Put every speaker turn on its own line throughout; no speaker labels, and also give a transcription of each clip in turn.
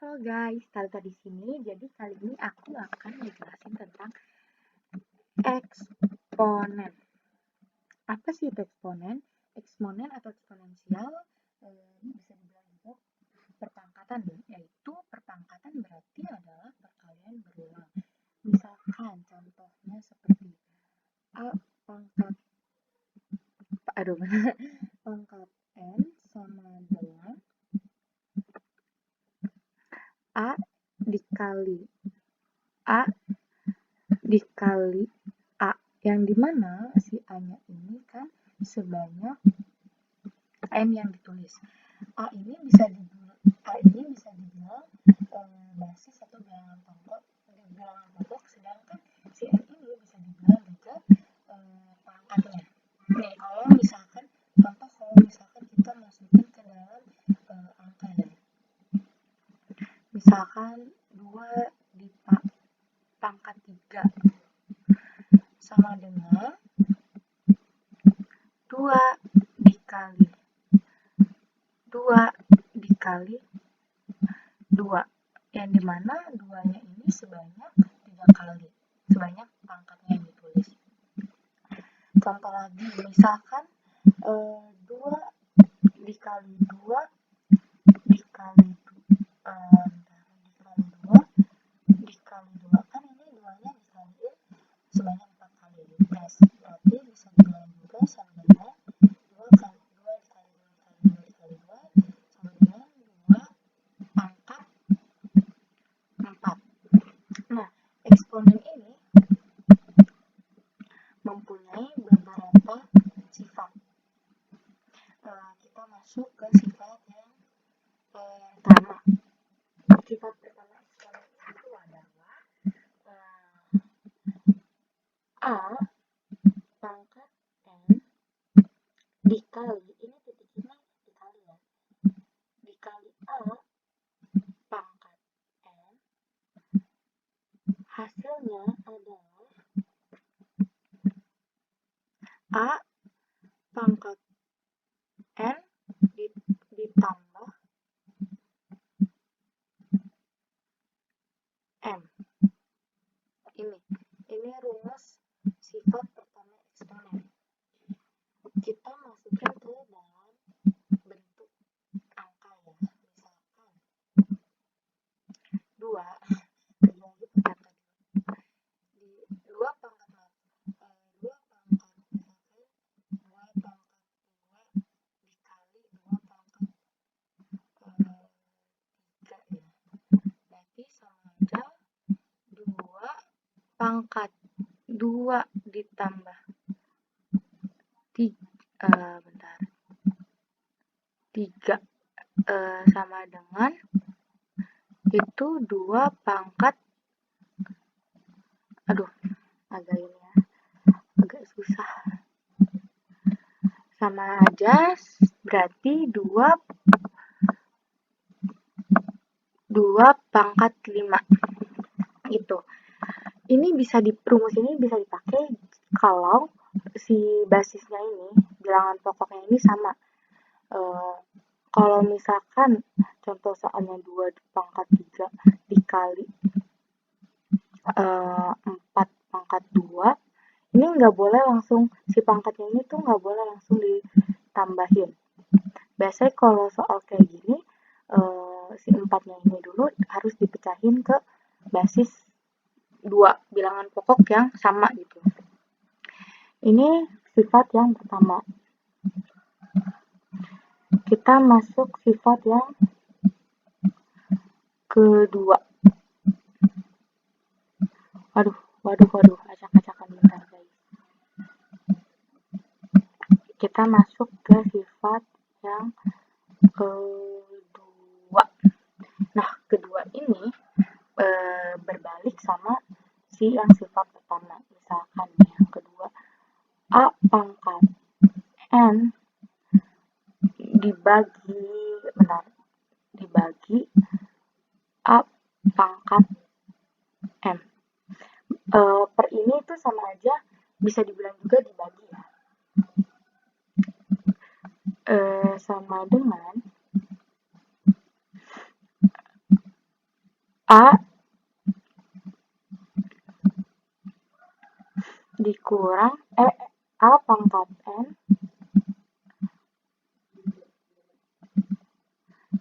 Halo guys, Talita di sini. Jadi kali ini aku akan menjelaskan tentang eksponen. Apa sih itu eksponen? Eksponen atau eksponensial bisa dibilang juga perpangkatan, yaitu perpangkatan berarti adalah perkalian berulang. Misalkan contohnya seperti a pangkat pangkat n sama dengan a dikali a A, yang dimana si A-nya ini kan sebanyak M yang ditulis. A ini bisa dibilang basis atau bilangan pokok, sedangkan si M ini bisa dibilang juga pangkatnya. Nih, kalau misalkan kita masukin ke dalam angka ya. Misalkan 2 di pangkat 3 sama dengan 2 dikali 2, yang dimana 2-nya ini sebanyak 3 kali, sebanyak pangkatnya yang ditulis. Contoh lagi, misalkan 2 dikali 2 dikali 2 kan ini 2-nya dikaliin sebanyak 4 kali. Berarti bisa dibilang juga sama dengan 2 dikali 2 dikali 2 sama dengan 2 pangkat 4. Nah, eksponen ini mempunyai beberapa sifat. Kita masuk ke sifat yang pertama. Sifat pertama eksponen itu adalah A pangkat N dikali, ini titiknya dikali ya, dikali A pangkat N, hasilnya adalah A pangkat N ditambah M. Ini rumus sifat pertama eksponen. Kita masukkan ke dalam bentuk angka ya. Misalkan 2 pangkat 2 dikali 2 pangkat 3 ya. Berarti sama aja 2 pangkat 2 ditambah 3 sama dengan itu 2 pangkat agak susah, sama aja berarti 2 pangkat 5 gitu. Ini rumus ini bisa dipakai kalau si basisnya ini, bilangan pokoknya ini sama. Kalau misalkan contoh soalnya 2 pangkat 3 dikali 4 pangkat 2, ini nggak boleh langsung, si pangkatnya ini tuh nggak boleh langsung ditambahin. Biasanya kalau soal kayak gini, si 4-nya ini dulu harus dipecahin ke basis 2 bilangan pokok yang sama gitu. Ini sifat yang pertama. Kita masuk sifat yang kedua. Waduh, acak-acakan bentar guys. Kita masuk ke sifat yang kedua. Nah, kedua ini berbalik sama si yang sifat pertama. Misalkan yang kedua, A pangkat N dibagi A pangkat M. Per ini itu sama aja, bisa dibilang juga dibagi ya. Sama dengan A dikurang A pangkat N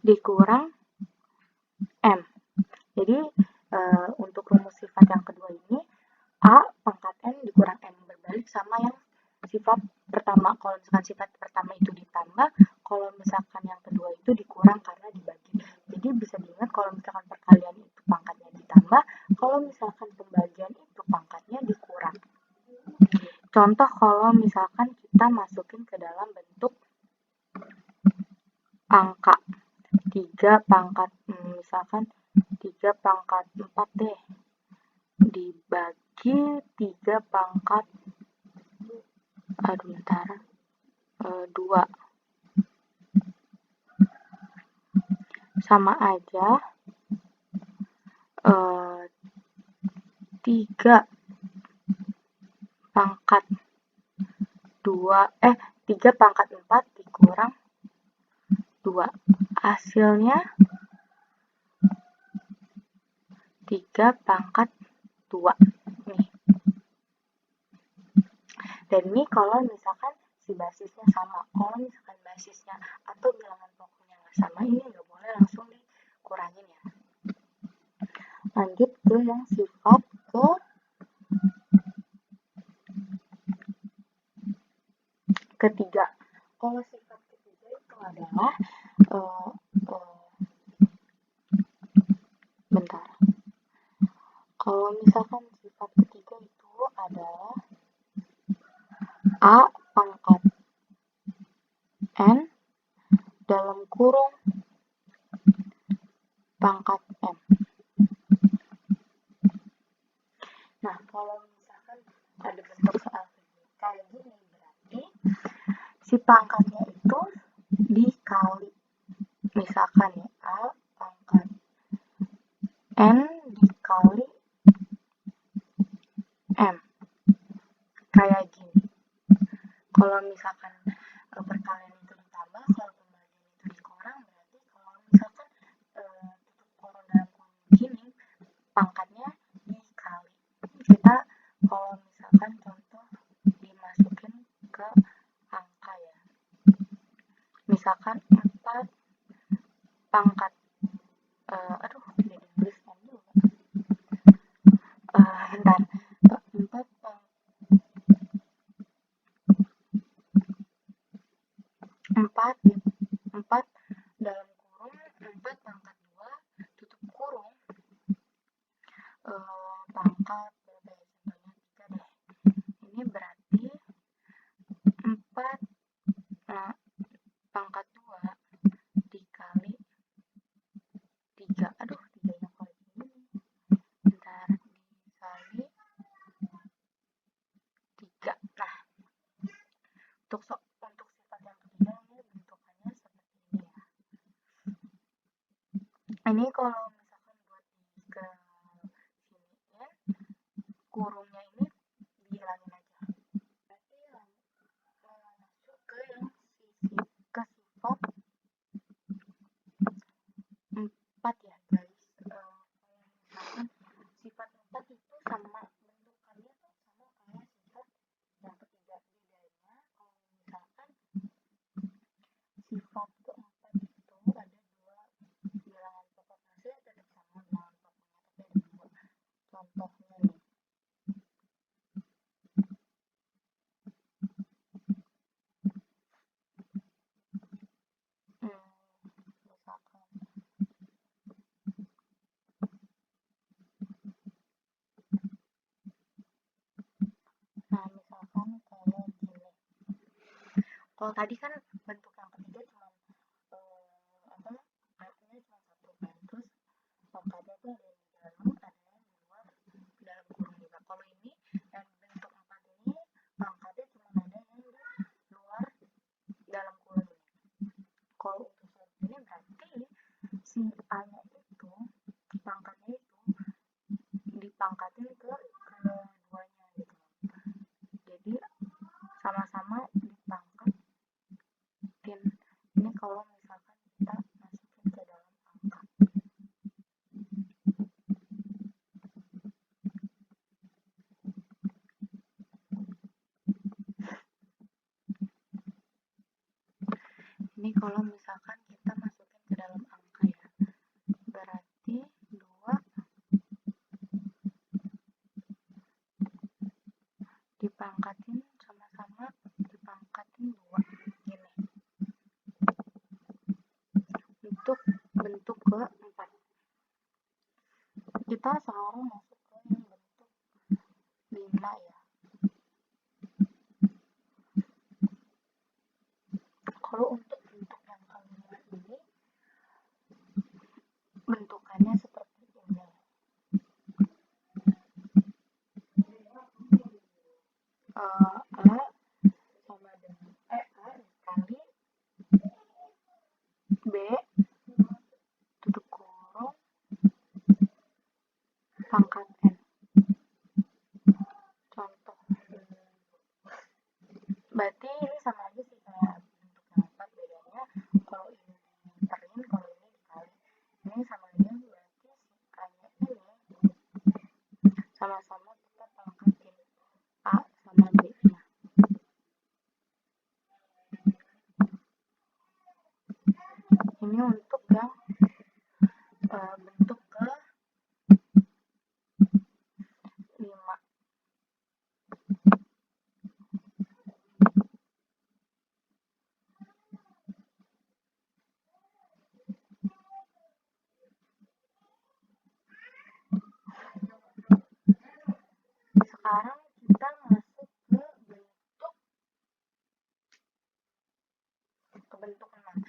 dikurang M. Jadi untuk rumus sifat yang kedua ini A pangkat N dikurang M, berbalik sama yang sifat pertama. Kalau misalkan sifat pertama itu ditambah, kalau misalkan yang kedua itu dikurang karena dibagi. Jadi bisa diingat kalau misalkan perkalian itu pangkatnya ditambah, kalau misalkan pembagian itu pangkatnya dikurang. Contoh kalau misalkan kita masukin ke dalam bentuk angka 3 pangkat, misalkan 3 pangkat 4 deh, dibagi 3 pangkat 2. Sama aja 3 pangkat 3 pangkat 4 dikurang 2. Hasilnya 3 pangkat 2. Nih. Dan ini kalau misalkan si basisnya sama. Kalau misalkan basisnya atau bilangan pokoknya nggak sama, ini nggak boleh langsung dikurangin ya. Lanjut ke yang sifat ketiga. Kalau sifat ketiga itu adalah bentar. Kalau misalkan sifat ketiga itu adalah A pangkat N dalam kurung pangkat M. Nah, kalau misalkan ada bentuk soal kayak gini, berarti si pangkatnya itu dikali. Misalkan ya, A pangkat N dikali M. Kayak gini. Kalau misalkan perkalian itu ditambah, kalau pembagian itu dikurang, berarti kalau misalkan tutup kurung dalam kurung gini, pangkatnya dikali. Kita kalau misalkan contoh dimasukin ke angka ya. Misalkan 4 pangkat jadi tuliskan dulu. Bentar. 4 dalam kurung 4 pangkat 2 tutup kurung pangkat berapa ya, contohnya 3 deh. Ini berarti 4 pangkat 2 dikali 3. 3-nya kalau gini. Bentar, dikali 3. Nah, untuk sifat yang ketiga ini bentukannya seperti ini ya. Ini kalau misalkan buat ke sini ya, kurungnya ini dihilangin aja. Berarti masuk ke yang ke sifat 4 ya guys. Misalkan sifat 4 itu sama bentukannya tuh sama kayak sifat yang ketiga. Bedanya kalau misalkan sifat keempat itu ada 2 bilangan pokok hasil tetap sama bilangan pokoknya, tapi ada 2. Contohnya nih. Misalkan kayak gini. Kalau tadi kan bentuk yang ketiga cuma artinya cuma satu kan, terus pangkatnya tuh ada yang di dalam, ada yang di luar dalam kurung juga. Kalau ini yang bentuk 4 ini pangkatnya cuma ada yang di luar dalam kurung ini. Kalau untuk ini berarti si A-nya itu pangkatnya itu dipangkatin ke keduanya gitu. Jadi sama-sama dipangkatin. Ini kalau misalkan kita masukin ke dalam angka. Ini kalau misalkan kita masukin ke dalam angka ya, berarti 2 dipangkatin sama-sama dipangkatin 2 gini. Untuk bentuk keempat. Kita sekarang masuk ke yang bentuk 5 ya. Kalau untuk bentuk yang kelima ini bentukannya seperti ini. A sama dengan A dikali B tutup kurung pangkat N. Contoh. Berarti ini sama aja sih kayak bentuk yang 4, bedanya kalau ini diterin, kalau ini dikali. Ini sama aja berarti si A-nya ini sama-sama kita pangkatin A sama B-nya. Ini untuk yang bentuk ke 5. Sekarang kita masuk ke bentuk 6.